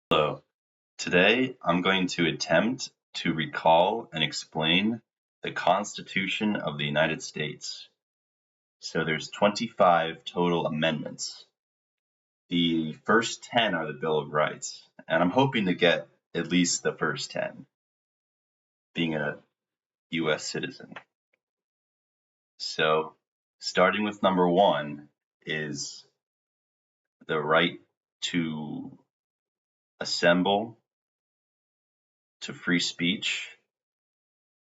Hello. Today, I'm going to attempt to recall and explain the Constitution of the United States. So there's 25 total amendments. The first 10 are the Bill of Rights, and I'm hoping to get at least the first 10, being a US citizen. So starting with number 1 is the right to assemble, to free speech,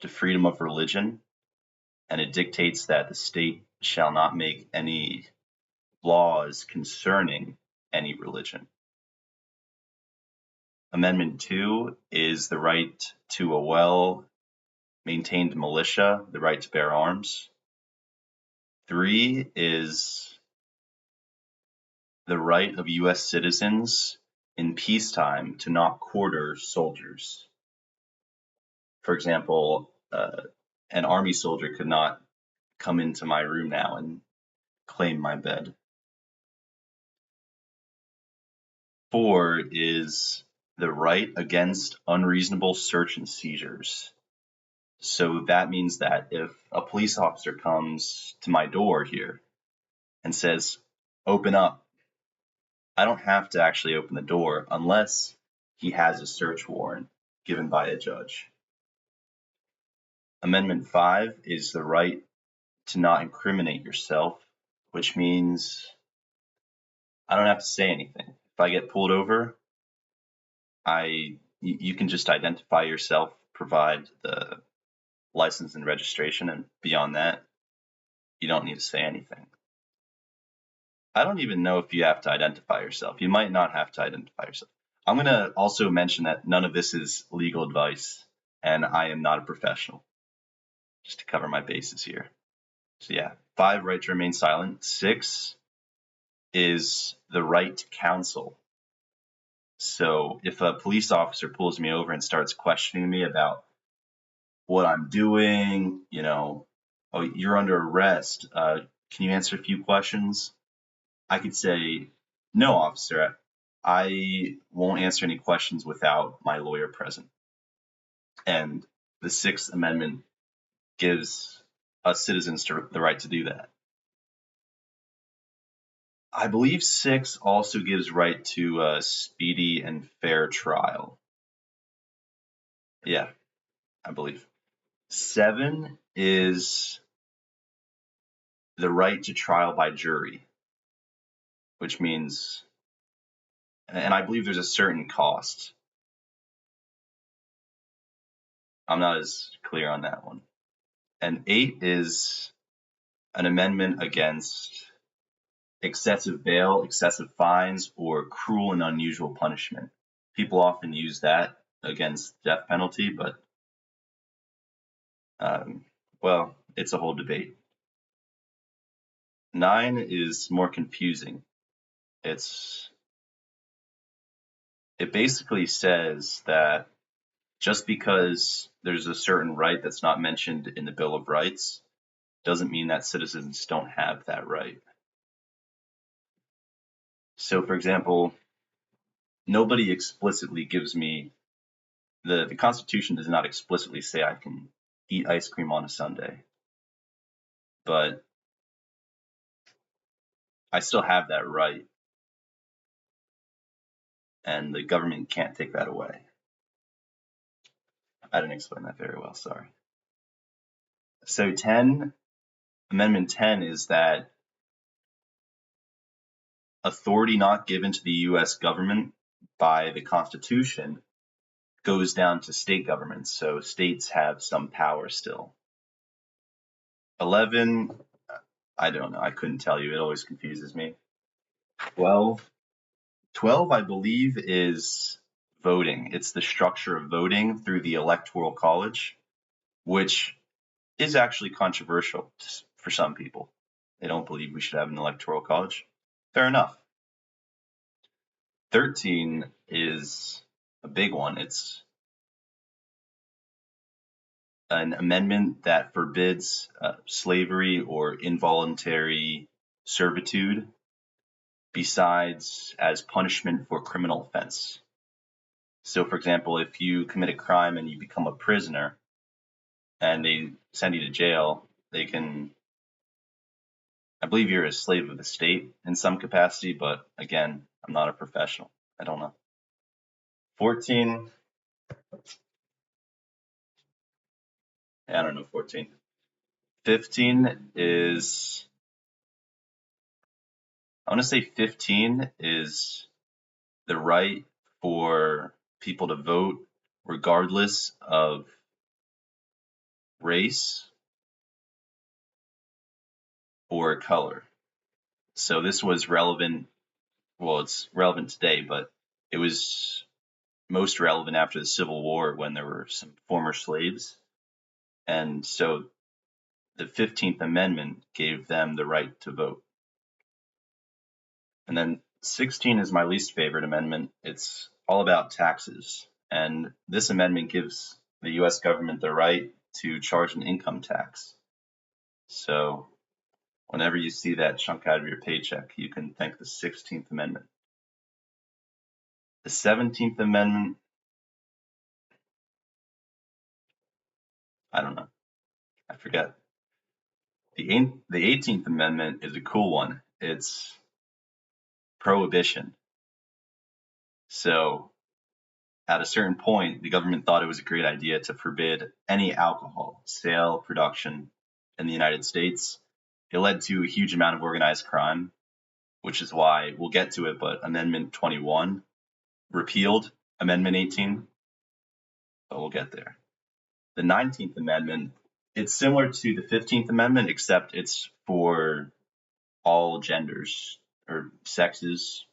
to freedom of religion, and it dictates that the state shall not make any laws concerning any religion. Amendment 2 is the right to a well-maintained militia, the right to bear arms. 3 is the right of U.S. citizens in peacetime to not quarter soldiers. For example, an army soldier could not come into my room now and claim my bed. 4 is the right against unreasonable search and seizures. So that means that if a police officer comes to my door here and says, open up, I don't have to actually open the door unless he has a search warrant given by a judge. Amendment 5 is the right to not incriminate yourself, which means I don't have to say anything. If I get pulled over, you can just identify yourself, provide the license and registration, and beyond that, you don't need to say anything. I don't even know if you have to identify yourself. You might not have to identify yourself. I'm going to also mention that none of this is legal advice, and I am not a professional, just to cover my bases here. So yeah, 5, right to remain silent. 6 is the right to counsel. So if a police officer pulls me over and starts questioning me about what I'm doing, oh, you're under arrest. Can you answer a few questions? I could say, no, officer, I won't answer any questions without my lawyer present. And the Sixth Amendment gives us citizens the right to do that. I believe 6 also gives right to a speedy and fair trial. Yeah, I believe. 7 is the right to trial by jury, which means, and I believe there's a certain cost. I'm not as clear on that one. And 8 is an amendment against excessive bail, excessive fines, or cruel and unusual punishment. People often use that against death penalty, but well, it's a whole debate. 9 is more confusing. It basically says that just because there's a certain right that's not mentioned in the Bill of Rights doesn't mean that citizens don't have that right. So, for example, nobody explicitly gives me the Constitution does not explicitly say I can eat ice cream on a Sunday, but I still have that right, and the government can't take that away. I didn't explain that very well, sorry. So Amendment 10 is that authority not given to the U.S. government by the Constitution goes down to state governments, so states have some power still. 11, I don't know, I couldn't tell you, it always confuses me. 12, I believe, is voting. It's the structure of voting through the Electoral College, which is actually controversial for some people. They don't believe we should have an Electoral College. Fair enough. 13 is a big one. It's an amendment that forbids slavery or involuntary servitude besides as punishment for criminal offense. So, for example, if you commit a crime and you become a prisoner and they send you to jail, they can, I believe you're a slave of the state in some capacity, but again, I'm not a professional. I don't know. 14, I don't know, 14. 15 is, I want to say 15 is the right for people to vote regardless of race or color. So this was relevant. Well, it's relevant today, but it was most relevant after the Civil War when there were some former slaves. And so the 15th Amendment gave them the right to vote. And then 16 is my least favorite amendment. It's all about taxes. And this amendment gives the US government the right to charge an income tax. So whenever you see that chunk out of your paycheck, you can thank the 16th Amendment. The 17th Amendment, I don't know. I forget. The 18th Amendment is a cool one. It's prohibition. So at a certain point, the government thought it was a great idea to forbid any alcohol sale, production in the United States. It led to a huge amount of organized crime, which is why we'll get to it, but Amendment 21 repealed Amendment 18, but we'll get there. The 19th Amendment, it's similar to the 15th Amendment, except it's for all genders or sexes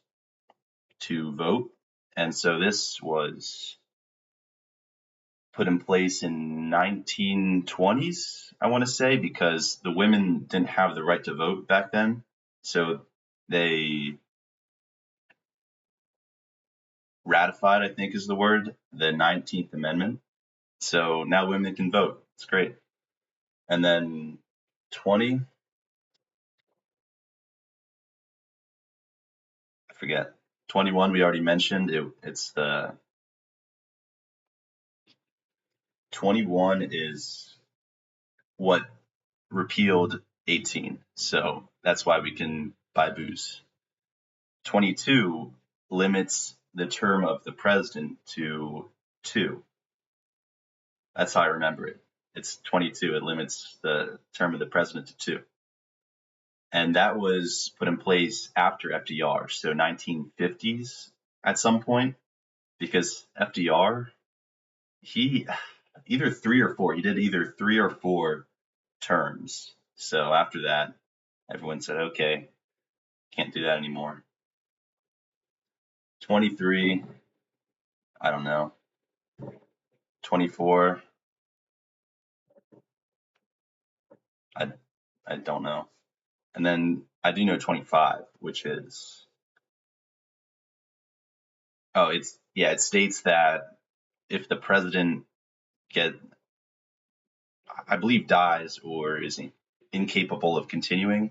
to vote. And so this was put in place in 1920s, I want to say, because the women didn't have the right to vote back then. So they ratified, I think is the word, the 19th Amendment. So now women can vote. It's great. And then 20, I forget. 21 we already mentioned. It's the 21 is what repealed 18. So that's why we can buy booze. 22 limits the term of the president to 2. That's how I remember it. It's 22. It limits the term of the president to 2. And that was put in place after FDR, so 1950s at some point, because FDR, he either 3 or 4, he did either 3 or 4 terms. So after that, everyone said, okay, can't do that anymore. 23, I don't know. 24, I don't know. And then I do know 25, which is, it states that if the president get, I believe, dies or is incapable of continuing,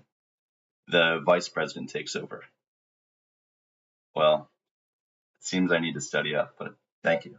the vice president takes over. Well, it seems I need to study up, but thank you.